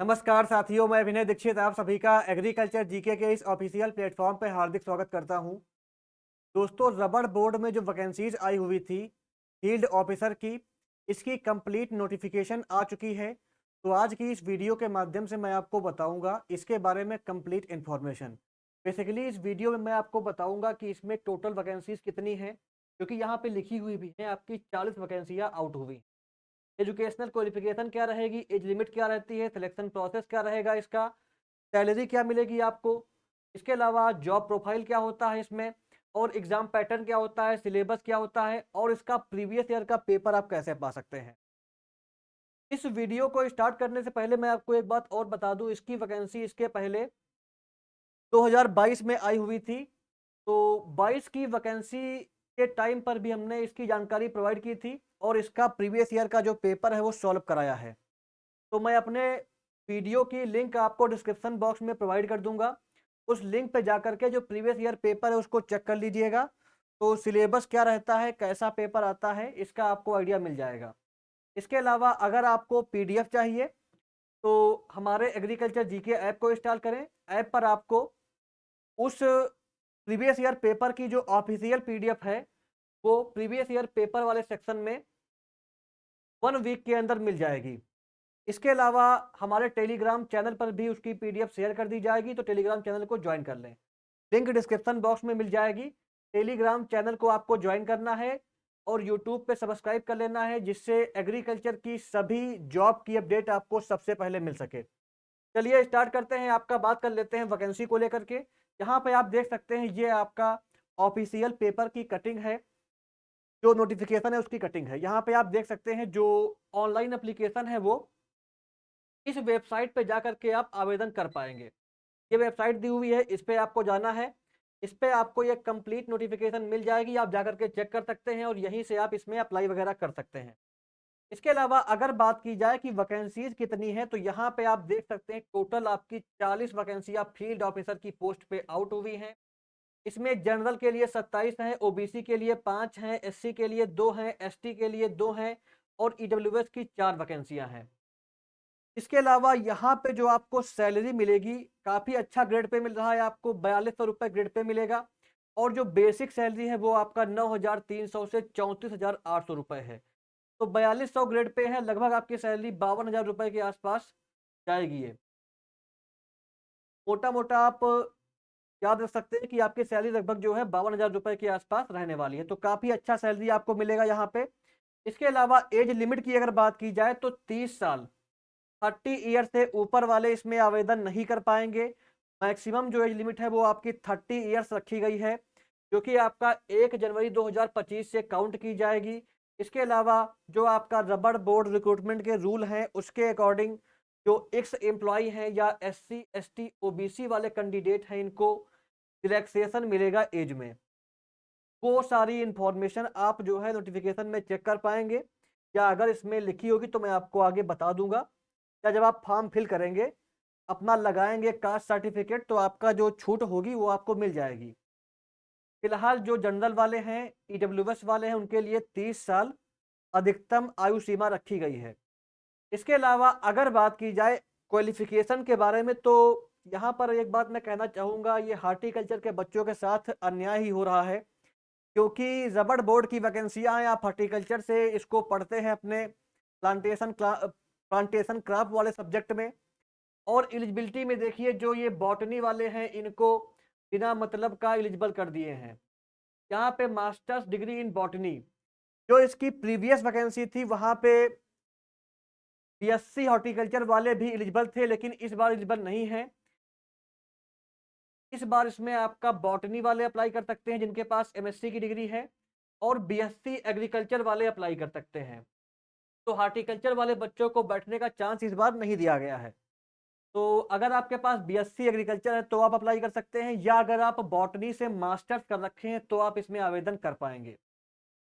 नमस्कार साथियों, मैं विनय दीक्षित आप सभी का एग्रीकल्चर जीके के इस ऑफिशियल प्लेटफॉर्म पे हार्दिक स्वागत करता हूं। दोस्तों, रबड़ बोर्ड में जो वैकेंसीज आई हुई थी फील्ड ऑफिसर की, इसकी कंप्लीट नोटिफिकेशन आ चुकी है। तो आज की इस वीडियो के माध्यम से मैं आपको बताऊंगा इसके बारे में कंप्लीट इन्फॉर्मेशन। बेसिकली इस वीडियो में मैं आपको बताऊंगा कि इसमें टोटल वैकेंसीज कितनी हैं, क्योंकि यहाँ पे लिखी हुई भी है आपकी 40 वैकेंसियाँ आउट हुई। एजुकेशनल क्वालिफिकेशन क्या रहेगी, एज लिमिट क्या रहती है, सिलेक्शन प्रोसेस क्या रहेगा इसका, सैलरी क्या मिलेगी आपको, इसके अलावा जॉब प्रोफाइल क्या होता है इसमें, और एग्जाम पैटर्न क्या होता है, सिलेबस क्या होता है, और इसका प्रीवियस ईयर का पेपर आप कैसे पा सकते हैं। इस वीडियो को स्टार्ट करने से पहले मैं आपको एक बात और बता दूं, इसकी वैकेंसी इसके पहले 2022 में आई हुई थी। तो 22 की वैकेंसी के टाइम पर भी हमने इसकी जानकारी प्रोवाइड की थी और इसका प्रीवियस ईयर का जो पेपर है वो सॉल्व कराया है। तो मैं अपने वीडियो की लिंक आपको डिस्क्रिप्शन बॉक्स में प्रोवाइड कर दूंगा। उस लिंक पे जाकर के जो प्रीवियस ईयर पेपर है उसको चेक कर लीजिएगा। तो सिलेबस क्या रहता है, कैसा पेपर आता है, इसका आपको आइडिया मिल जाएगा। इसके अलावा अगर आपको पीडीएफ चाहिए तो हमारे एग्रीकल्चर जीके ऐप को इंस्टॉल करें। ऐप पर आपको उस प्रीवियस ईयर पेपर की जो ऑफिशियल पीडीएफ है वो प्रीवियस ईयर पेपर वाले सेक्शन में 1 वीक के अंदर मिल जाएगी। इसके अलावा हमारे टेलीग्राम चैनल पर भी उसकी पीडीएफ शेयर कर दी जाएगी, तो टेलीग्राम चैनल को ज्वाइन कर लें। लिंक डिस्क्रिप्शन बॉक्स में मिल जाएगी। टेलीग्राम चैनल को आपको ज्वाइन करना है और यूट्यूब पे सब्सक्राइब कर लेना है, जिससे एग्रीकल्चर की सभी जॉब की अपडेट आपको सबसे पहले मिल सके। चलिए स्टार्ट करते हैं। आपका बात कर लेते हैं वैकेंसी को लेकर के। यहाँ पे आप देख सकते हैं ये आपका ऑफिशियल पेपर की कटिंग है, जो नोटिफिकेशन है उसकी कटिंग है। यहाँ पे आप देख सकते हैं जो ऑनलाइन एप्लीकेशन है वो इस वेबसाइट पे जाकर के आप आवेदन कर पाएंगे। ये वेबसाइट दी हुई है, इस पे आपको जाना है। इस पे आपको ये कंप्लीट नोटिफिकेशन मिल जाएगी, आप जाकर के चेक कर सकते हैं और यहीं से आप इसमें अप्लाई वगैरह कर सकते हैं। इसके अलावा अगर बात की जाए कि वैकेंसीज कितनी है, तो यहाँ पे आप देख सकते हैं टोटल आपकी 40 वैकेंसियां फील्ड ऑफिसर की पोस्ट पे आउट हुई हैं। इसमें जनरल के लिए 27 हैं, ओबीसी के लिए 5 हैं, एससी के लिए 2 हैं, एसटी के लिए 2 हैं और ईडब्ल्यूएस की 4 वैकेंसियां हैं। इसके अलावा यहाँ पे जो आपको सैलरी मिलेगी, काफ़ी अच्छा ग्रेड पे मिल रहा है, आपको 4200 रुपये ग्रेड पे मिलेगा। और जो बेसिक सैलरी है वो आपका 9300 से 34,800 रुपये है। तो 4200 ग्रेड पे है, लगभग आपकी सैलरी 52,000 रुपये के आसपास जाएगी ये। मोटा मोटा आप याद रख सकते हैं कि आपकी सैलरी लगभग जो है 52,000 रुपये के आसपास रहने वाली है। तो काफ़ी अच्छा सैलरी आपको मिलेगा यहाँ पे। इसके अलावा एज लिमिट की अगर बात की जाए तो 30 साल, 30 ईयर से ऊपर वाले इसमें आवेदन नहीं कर पाएंगे। मैक्सिमम जो एज लिमिट है वो आपकी 30 ईयर्स रखी गई है, जो कि आपका 1 जनवरी 2025 से काउंट की जाएगी। इसके अलावा जो आपका रबड़ बोर्ड रिक्रूटमेंट के रूल हैं उसके अकॉर्डिंग जो एक्स एम्प्लॉय हैं या एससी एसटी ओबीसी वाले कैंडिडेट हैं, इनको रिलैक्सेशन मिलेगा एज में। वो सारी इंफॉर्मेशन आप जो है नोटिफिकेशन में चेक कर पाएंगे, या अगर इसमें लिखी होगी तो मैं आपको आगे बता दूंगा। या जब आप फॉर्म फिल करेंगे, अपना लगाएंगे कास्ट सर्टिफिकेट, तो आपका जो छूट होगी वो आपको मिल जाएगी। फिलहाल जो जनरल वाले हैं, ईडब्ल्यूएस वाले हैं, उनके लिए 30 साल अधिकतम आयु सीमा रखी गई है। इसके अलावा अगर बात की जाए क्वालिफिकेशन के बारे में, तो यहाँ पर एक बात मैं कहना चाहूँगा, ये हार्टिकल्चर के बच्चों के साथ अन्याय ही हो रहा है। क्योंकि रबड़ बोर्ड की वैकेंसियाँ हैं, आप हॉर्टिकल्चर से इसको पढ़ते हैं अपने प्लांटेशन क्राफ्ट वाले सब्जेक्ट में। और एलिजिबिलिटी में देखिए, जो ये बॉटनी वाले हैं इनको बिना मतलब का एलिजिबल कर दिए हैं। यहाँ पे मास्टर्स डिग्री इन बॉटनी, जो इसकी प्रीवियस वैकेंसी थी वहाँ पे बीएससी हॉर्टिकल्चर वाले भी एलिजिबल थे, लेकिन इस बार एलिजिबल नहीं है। इस बार इसमें आपका बॉटनी वाले अप्लाई कर सकते हैं जिनके पास एमएससी की डिग्री है, और बीएससी एग्रीकल्चर वाले अप्लाई कर सकते हैं। तो हार्टिकल्चर वाले बच्चों को बैठने का चांस इस बार नहीं दिया गया है। तो अगर आपके पास बीएससी एग्रीकल्चर है तो आप अप्लाई कर सकते हैं, या अगर आप बॉटनी से मास्टर्स कर रखे हैं तो आप इसमें आवेदन कर पाएंगे।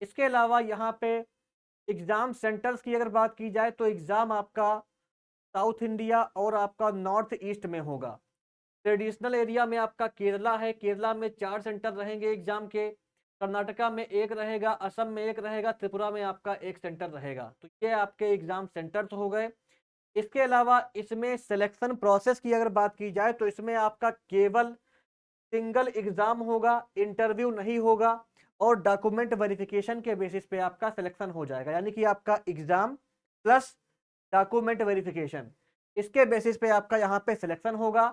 इसके अलावा यहाँ पे एग्ज़ाम सेंटर्स की अगर बात की जाए, तो एग्ज़ाम आपका साउथ इंडिया और आपका नॉर्थ ईस्ट में होगा। ट्रेडिशनल एरिया में आपका केरला है, केरला में 4 सेंटर रहेंगे एग्जाम के। कर्नाटका में 1 रहेगा, असम में 1 रहेगा, त्रिपुरा में आपका 1 सेंटर रहेगा। तो ये आपके एग्जाम सेंटर्स हो गए। इसके अलावा इसमें सिलेक्शन प्रोसेस की अगर बात की जाए तो इसमें आपका केवल सिंगल एग्जाम होगा, इंटरव्यू नहीं होगा और डॉक्यूमेंट वेरिफिकेशन के बेसिस पे आपका सिलेक्शन हो जाएगा। यानी कि आपका एग्जाम प्लस डॉक्यूमेंट वेरिफिकेशन, इसके बेसिस पे आपका यहाँ पे सिलेक्शन होगा।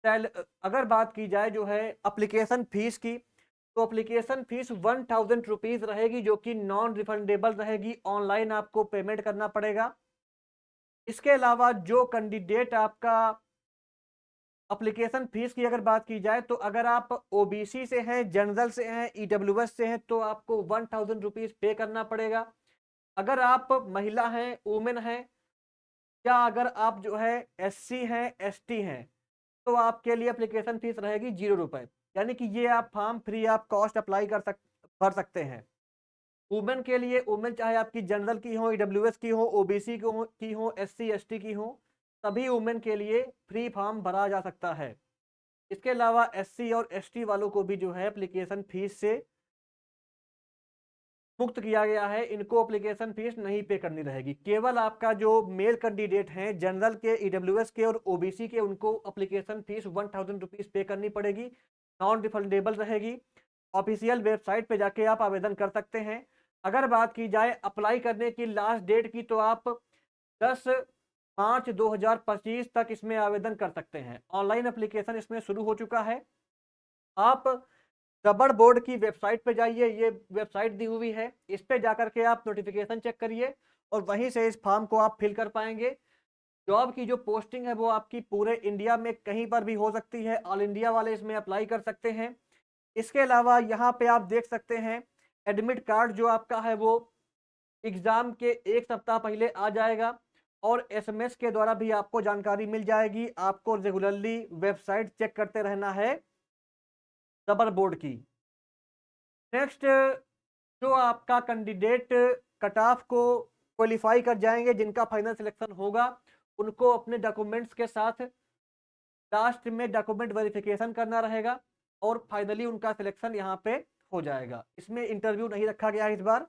अगर बात की जाए जो है एप्लीकेशन फीस की, तो एप्लीकेशन फीस 1000 रुपीज रहेगी, जो कि नॉन रिफंडेबल रहेगी, ऑनलाइन आपको पेमेंट करना पड़ेगा। इसके अलावा जो कैंडिडेट आपका एप्लीकेशन फीस की अगर बात की जाए तो अगर आप ओबीसी से हैं, जनरल से हैं, ईडब्ल्यूएस से हैं तो आपको 1000 रुपीज पे करना पड़ेगा। अगर आप महिला हैं, वुमेन हैं, या अगर आप जो है एससी हैं, एसटी हैं, तो आपके लिए एप्लीकेशन फीस रहेगी 0 रुपए। यानी कि ये आप फॉर्म फ्री आप कॉस्ट अप्लाई कर सकते हैं। वुमेन के लिए, वुमेन चाहे आपकी जनरल की हो, ईडब्ल्यूएस की हो, ओबीसी की हो, एससी एसटी की हो, सभी वुमेन के लिए फ्री फॉर्म भरा जा सकता है। इसके अलावा एससी और एसटी वालों को भी जो है एप्लीकेशन फीस से मुक्त किया गया है, इनको एप्लीकेशन फीस नहीं पे करनी रहेगी। केवल आपका जो मेल कैंडिडेट हैं, जनरल के, ईडब्ल्यूएस के और ओबीसी के, उनको एप्लीकेशन फीस 1000 रुपीज पे करनी पड़ेगी, नॉन रिफंडेबल रहेगी। ऑफिशियल वेबसाइट पे जाके आप आवेदन कर सकते हैं। अगर बात की जाए अप्लाई करने की लास्ट डेट की, तो आप 10 मार्च 2025 तक इसमें आवेदन कर सकते हैं। ऑनलाइन एप्लीकेशन इसमें शुरू हो चुका है। आप रबड़ बोर्ड की वेबसाइट पे जाइए, ये वेबसाइट दी हुई है, इस पे जाकर के आप नोटिफिकेशन चेक करिए और वहीं से इस फॉर्म को आप फिल कर पाएंगे। जॉब की जो पोस्टिंग है वो आपकी पूरे इंडिया में कहीं पर भी हो सकती है, ऑल इंडिया वाले इसमें अप्लाई कर सकते हैं। इसके अलावा यहाँ पे आप देख सकते हैं एडमिट कार्ड जो आपका है वो एग्जाम के एक सप्ताह पहले आ जाएगा और एसएमएस के द्वारा भी आपको जानकारी मिल जाएगी। आपको रेगुलरली वेबसाइट चेक करते रहना है रबर बोर्ड की। नेक्स्ट, जो आपका कैंडिडेट कट ऑफ को क्वालिफाई कर जाएंगे, जिनका फाइनल सिलेक्शन होगा, उनको अपने डॉक्यूमेंट्स के साथ लास्ट में डॉक्यूमेंट वेरिफिकेशन करना रहेगा और फाइनली उनका सिलेक्शन यहाँ पे हो जाएगा। इसमें इंटरव्यू नहीं रखा गया है इस बार।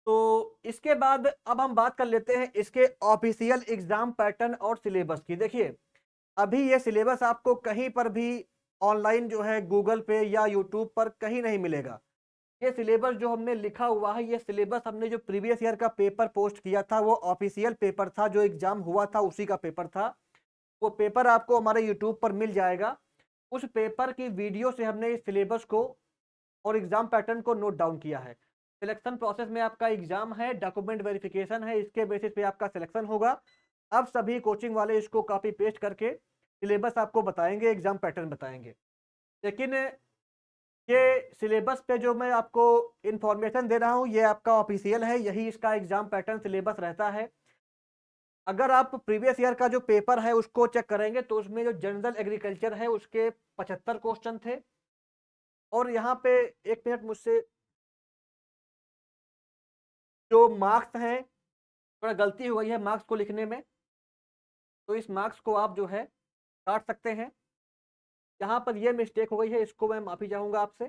तो इसके बाद अब हम बात कर लेते हैं इसके ऑफिशियल एग्जाम पैटर्न और सिलेबस की। देखिए, अभी ये सिलेबस आपको कहीं पर भी ऑनलाइन जो है गूगल पे या यूट्यूब पर कहीं नहीं मिलेगा। ये सिलेबस जो हमने लिखा हुआ है, ये सिलेबस हमने जो प्रीवियस ईयर का पेपर पोस्ट किया था, वो ऑफिशियल पेपर था, जो एग्जाम हुआ था उसी का पेपर था। वो पेपर आपको हमारे यूट्यूब पर मिल जाएगा। उस पेपर की वीडियो से हमने इस सिलेबस को और एग्जाम पैटर्न को नोट डाउन किया है। सिलेक्शन प्रोसेस में आपका एग्जाम है, डॉक्यूमेंट वेरिफिकेशन है, इसके बेसिस पे आपका सिलेक्शन होगा। अब सभी कोचिंग वाले इसको कॉपी पेस्ट करके सिलेबस आपको बताएंगे, एग्जाम पैटर्न बताएंगे। लेकिन ये सिलेबस पे जो मैं आपको इंफॉर्मेशन दे रहा हूँ, ये आपका ऑफिशियल है, यही इसका एग्जाम पैटर्न सिलेबस रहता है। अगर आप प्रीवियस ईयर का जो पेपर है उसको चेक करेंगे तो उसमें जो जनरल एग्रीकल्चर है उसके 75 क्वेश्चन थे। और यहाँ पे एक मिनट, मुझसे जो मार्क्स हैं, थोड़ा गलती हो गई है मार्क्स को लिखने में, तो इस मार्क्स को आप जो है काट सकते हैं। यहाँ पर ये मिस्टेक हो गई है, इसको मैं माफी चाहूंगा आपसे।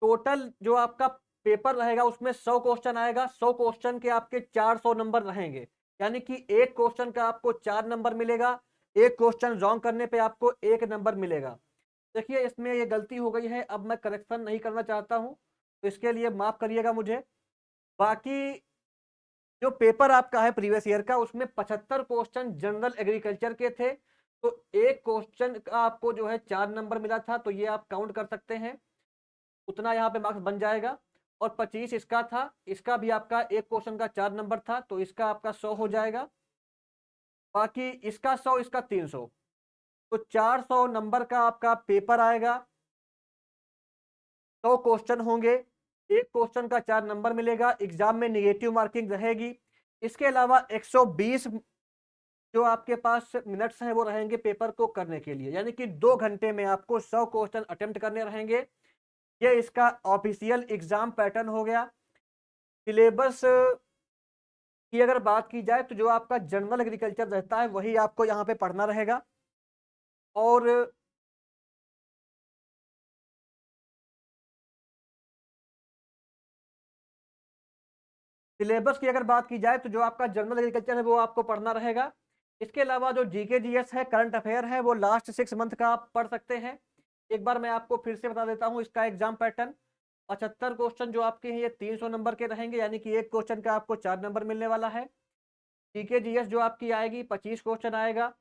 टोटल जो आपका पेपर रहेगा उसमें 100 क्वेश्चन आएगा, 100 क्वेश्चन के आपके 400 नंबर रहेंगे। यानी कि एक क्वेश्चन का आपको 4 नंबर मिलेगा, एक क्वेश्चन रॉन्ग करने पे आपको 1 नंबर मिलेगा। देखिए, इसमें ये गलती हो गई है, अब मैं करेक्शन नहीं करना चाहता हूँ, तो इसके लिए माफ करिएगा मुझे। बाकी जो पेपर आपका है प्रीवियस ईयर का, उसमें 75 क्वेश्चन जनरल एग्रीकल्चर के थे, तो एक क्वेश्चन का आपको जो है 4 नंबर मिला था, तो ये आप काउंट कर सकते हैं, उतना यहाँ पे मार्क्स बन जाएगा। और 25 इसका था, इसका भी आपका एक क्वेश्चन का 4 नंबर था, तो इसका आपका 100 हो जाएगा। बाकी इसका 100, इसका 300, तो 400 नंबर का आपका पेपर आएगा। 100 क्वेश्चन होंगे, एक क्वेश्चन का 4 नंबर मिलेगा, एग्जाम में निगेटिव मार्किंग रहेगी। इसके अलावा 120 जो आपके पास मिनट्स हैं वो रहेंगे पेपर को करने के लिए। यानी कि 2 घंटे में आपको 100 क्वेश्चन अटेम्प्ट करने रहेंगे। ये इसका ऑफिशियल एग्जाम पैटर्न हो गया। सिलेबस की अगर बात की जाए तो जो आपका जनरल एग्रीकल्चर रहता है वही आपको यहाँ पे पढ़ना रहेगा। और सिलेबस की अगर बात की जाए तो जो आपका जनरल एग्रीकल्चर है वो आपको पढ़ना रहेगा। इसके अलावा जो जीके जीएस है, करंट अफेयर है, वो लास्ट 6 मंथ का आप पढ़ सकते हैं। एक बार मैं आपको फिर से बता देता हूँ इसका एग्जाम पैटर्न। 75 क्वेश्चन जो आपके हैं ये 300 नंबर के रहेंगे, यानी कि एक क्वेश्चन का आपको 4 नंबर मिलने वाला है। जीके जीएस जो आपकी आएगी 25 क्वेश्चन आएगा,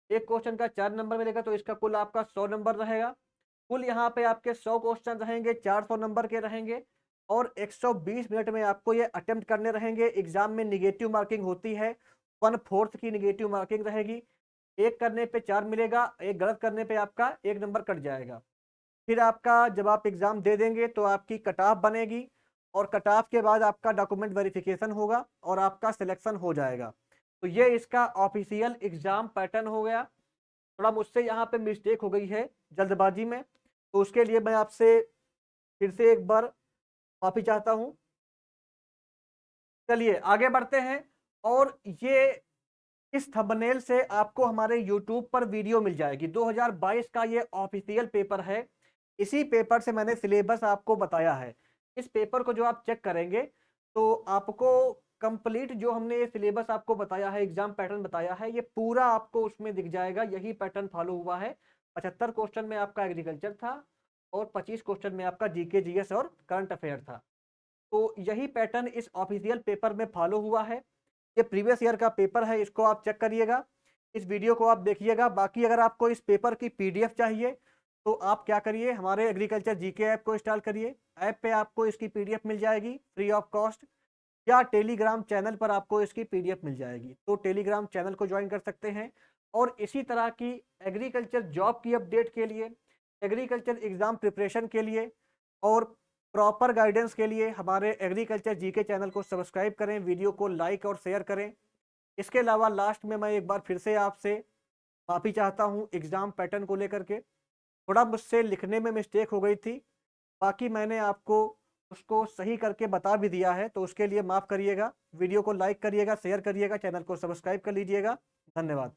एक क्वेश्चन का 4 नंबर मिलेगा, तो इसका कुल आपका 100 नंबर रहेगा। कुल यहाँ पे आपके 100 क्वेश्चन रहेंगे, 400 नंबर के रहेंगे और 120 मिनट में आपको ये अटेम्प्ट करने रहेंगे। एग्जाम में निगेटिव मार्किंग होती है, 1/4 की निगेटिव मार्किंग रहेगी। एक करने पे 4 मिलेगा, एक गलत करने पे आपका 1 नंबर कट जाएगा। फिर आपका जब आप एग्जाम दे देंगे तो आपकी कट ऑफ बनेगी और कट ऑफ के बाद आपका डॉक्यूमेंट वेरिफिकेशन होगा और आपका सिलेक्शन हो जाएगा। तो ये इसका ऑफिशियल एग्जाम पैटर्न हो गया। थोड़ा मुझसे यहाँ पे मिस्टेक हो गई है जल्दबाजी में, तो उसके लिए मैं आपसे फिर से एक बार माफी चाहता हूँ। चलिए आगे बढ़ते हैं। और ये इस थंबनेल से आपको हमारे यूट्यूब पर वीडियो मिल जाएगी। 2022 का ये ऑफिशियल पेपर है। इसी पेपर से मैंने सिलेबस आपको बताया है। इस पेपर को जो आप चेक करेंगे तो आपको कंप्लीट जो हमने ये सिलेबस आपको बताया है, एग्जाम पैटर्न बताया है, ये पूरा आपको उसमें दिख जाएगा। यही पैटर्न फॉलो हुआ है। 75 क्वेश्चन में आपका एग्रीकल्चर था और 25 क्वेश्चन में आपका जीके जीएस और करंट अफेयर था। तो यही पैटर्न इस ऑफिशियल पेपर में फॉलो हुआ है। ये प्रीवियस ईयर का पेपर है, इसको आप चेक करिएगा, इस वीडियो को आप देखिएगा। बाकी अगर आपको इस पेपर की पीडीएफ चाहिए तो आप क्या करिए, हमारे एग्रीकल्चर जीके ऐप को इंस्टॉल करिए। ऐप पे आपको इसकी पीडीएफ मिल जाएगी फ्री ऑफ कॉस्ट, या टेलीग्राम चैनल पर आपको इसकी पीडीएफ मिल जाएगी। तो टेलीग्राम चैनल को ज्वाइन कर सकते हैं। और इसी तरह की एग्रीकल्चर जॉब की अपडेट के लिए, एग्रीकल्चर एग्जाम प्रिपरेशन के लिए और प्रॉपर गाइडेंस के लिए हमारे एग्रीकल्चर जीके चैनल को सब्सक्राइब करें, वीडियो को लाइक और शेयर करें। इसके अलावा लास्ट में मैं एक बार फिर से आपसे माफ़ी चाहता हूं एग्ज़ाम पैटर्न को लेकर के। थोड़ा मुझसे लिखने में मिस्टेक हो गई थी, बाकी मैंने आपको उसको सही करके बता भी दिया है, तो उसके लिए माफ़ करिएगा। वीडियो को लाइक करिएगा, शेयर करिएगा, चैनल को सब्सक्राइब कर लीजिएगा। धन्यवाद।